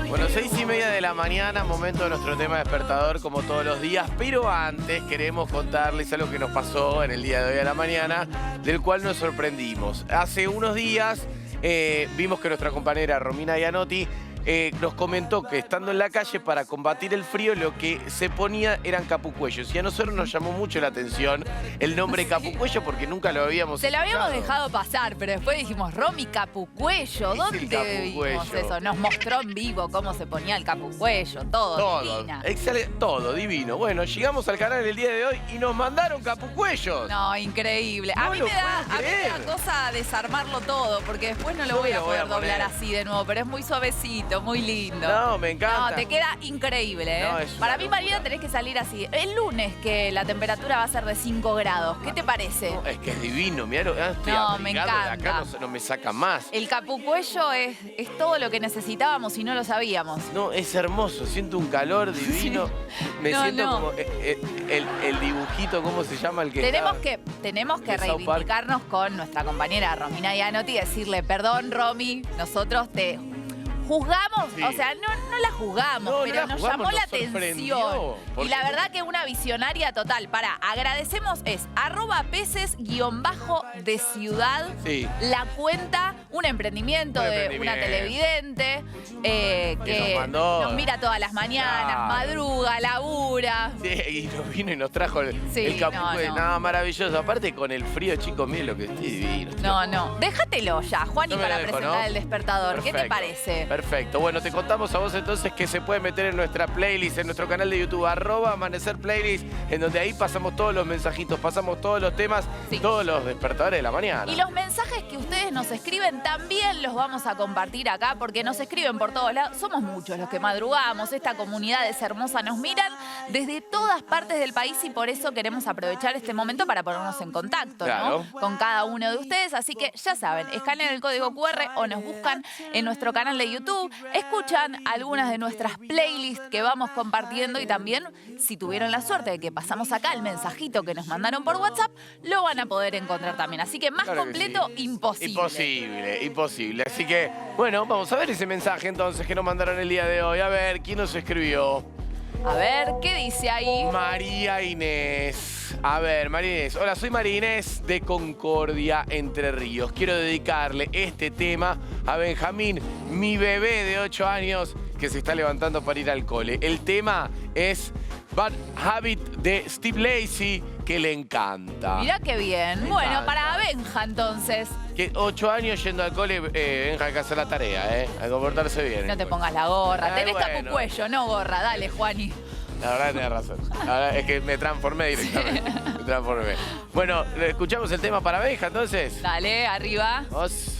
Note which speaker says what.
Speaker 1: Bueno, 6:30 de la mañana, momento de nuestro tema despertador como todos los días, pero antes queremos contarles algo que nos pasó en el día de hoy a la mañana, del cual nos sorprendimos. Hace unos días vimos que nuestra compañera Romina Iannotti nos comentó que estando en la calle para combatir el frío lo que se ponía eran capucuellos. Y a nosotros nos llamó mucho la atención el nombre capucuello porque nunca lo habíamos
Speaker 2: Se lo habíamos
Speaker 1: escuchado.
Speaker 2: dejado pasar, pero después dijimos, Romy, capucuello,
Speaker 1: ¿Qué es el
Speaker 2: ¿dónde vimos
Speaker 1: capucuello?
Speaker 2: eso? Nos mostró en vivo cómo se ponía el capucuello, todo, divina.
Speaker 1: Excelente, todo, divino. Bueno, llegamos al canal el día de hoy y nos mandaron capucuellos.
Speaker 2: No, increíble.
Speaker 1: No
Speaker 2: a mí
Speaker 1: lo
Speaker 2: me da
Speaker 1: puedo creer.
Speaker 2: cosa desarmarlo todo, porque después no lo
Speaker 1: Yo
Speaker 2: voy
Speaker 1: me
Speaker 2: a
Speaker 1: lo voy a
Speaker 2: poder doblar
Speaker 1: poner.
Speaker 2: así de nuevo, pero es muy suavecito, muy lindo.
Speaker 1: No, me encanta.
Speaker 2: No, te queda increíble, ¿eh?
Speaker 1: No, es
Speaker 2: Para
Speaker 1: una
Speaker 2: mí,
Speaker 1: locura.
Speaker 2: Marina, tenés que salir así. El lunes, que la temperatura va a ser de 5 grados. ¿Qué te parece?
Speaker 1: No, es que es divino, mirá, estoy
Speaker 2: No, me
Speaker 1: abrigado, de acá
Speaker 2: encanta.
Speaker 1: no me saca más.
Speaker 2: El capucuello es todo lo que necesitábamos y no lo sabíamos.
Speaker 1: No, es hermoso, siento un calor divino. Me
Speaker 2: No,
Speaker 1: siento
Speaker 2: no.
Speaker 1: como el dibujito, ¿cómo se llama? El que
Speaker 2: Tenemos
Speaker 1: está-
Speaker 2: que
Speaker 1: de South Park.
Speaker 2: reivindicarnos con nuestra compañera Romina Iannotti y decirle, perdón, Romy, nosotros te juzgamos,
Speaker 1: Sí.
Speaker 2: o sea, no la juzgamos,
Speaker 1: No, no
Speaker 2: pero
Speaker 1: la
Speaker 2: nos
Speaker 1: juzgamos,
Speaker 2: llamó la
Speaker 1: nos sorprendió,
Speaker 2: atención. Y
Speaker 1: porque-
Speaker 2: la verdad que una visionaria total. Agradecemos es @peces_de ciudad.
Speaker 1: Sí.
Speaker 2: La cuenta, un emprendimiento
Speaker 1: Un
Speaker 2: de
Speaker 1: emprendimiento.
Speaker 2: una televidente que
Speaker 1: nos mandó.
Speaker 2: nos mira todas las mañanas,
Speaker 1: Claro.
Speaker 2: madruga, labura.
Speaker 1: Sí, y nos vino y nos trajo el
Speaker 2: Sí,
Speaker 1: capucuello.
Speaker 2: no.
Speaker 1: Nada, maravilloso. Aparte con el frío, chicos, miren lo que estoy divino.
Speaker 2: No. Déjatelo ya, Juani,
Speaker 1: No me
Speaker 2: para
Speaker 1: lo dejo,
Speaker 2: presentar
Speaker 1: ¿no?
Speaker 2: el despertador. ¿Qué te
Speaker 1: Perfecto.
Speaker 2: parece?
Speaker 1: Perfecto. Bueno, te contamos a vos entonces que se puede meter en nuestra playlist, en nuestro canal de YouTube, @Amanecer Playlist, en donde ahí pasamos todos los mensajitos, pasamos todos los temas,
Speaker 2: Sí.
Speaker 1: todos los despertadores de la mañana.
Speaker 2: Y los mensajes que ustedes nos escriben también los vamos a compartir acá porque nos escriben por todos lados. Somos muchos los que madrugamos, esta comunidad es hermosa, nos miran desde todas partes del país y por eso queremos aprovechar este momento para ponernos en contacto,
Speaker 1: Claro.
Speaker 2: ¿no? Con cada uno de ustedes. Así que ya saben, escanean el código QR o nos buscan en nuestro canal de YouTube, escuchan algunas de nuestras playlists que vamos compartiendo y también, si tuvieron la suerte de que pasamos acá el mensajito que nos mandaron por WhatsApp, lo van a poder encontrar también. Así que más
Speaker 1: Claro que
Speaker 2: completo,
Speaker 1: sí.
Speaker 2: imposible.
Speaker 1: Imposible. Así que, bueno, vamos a ver ese mensaje entonces que nos mandaron el día de hoy. A ver, ¿quién nos escribió?
Speaker 2: A ver, ¿qué dice ahí?
Speaker 1: María Inés. A ver, María Inés. Hola, soy María Inés de Concordia, Entre Ríos. Quiero dedicarle este tema a Benjamín, mi bebé de 8 años que se está levantando para ir al cole. El tema es Bad Habit de Steve Lacy, que le encanta.
Speaker 2: Mirá qué bien.
Speaker 1: Me
Speaker 2: Bueno,
Speaker 1: encanta.
Speaker 2: para Benja entonces.
Speaker 1: Que 8 años yendo al cole, Benja, hay que hacer la tarea, ¿eh? Hay que comportarse bien.
Speaker 2: No te pongas la gorra.
Speaker 1: Ay,
Speaker 2: Tenés
Speaker 1: bueno.
Speaker 2: capucuello, no gorra. Dale, Juani.
Speaker 1: La verdad tenés razón. La verdad es que me transformé directamente. Me transformé. Bueno, ¿escuchamos el tema para Benja entonces?
Speaker 2: Dale, arriba.
Speaker 1: Vamos.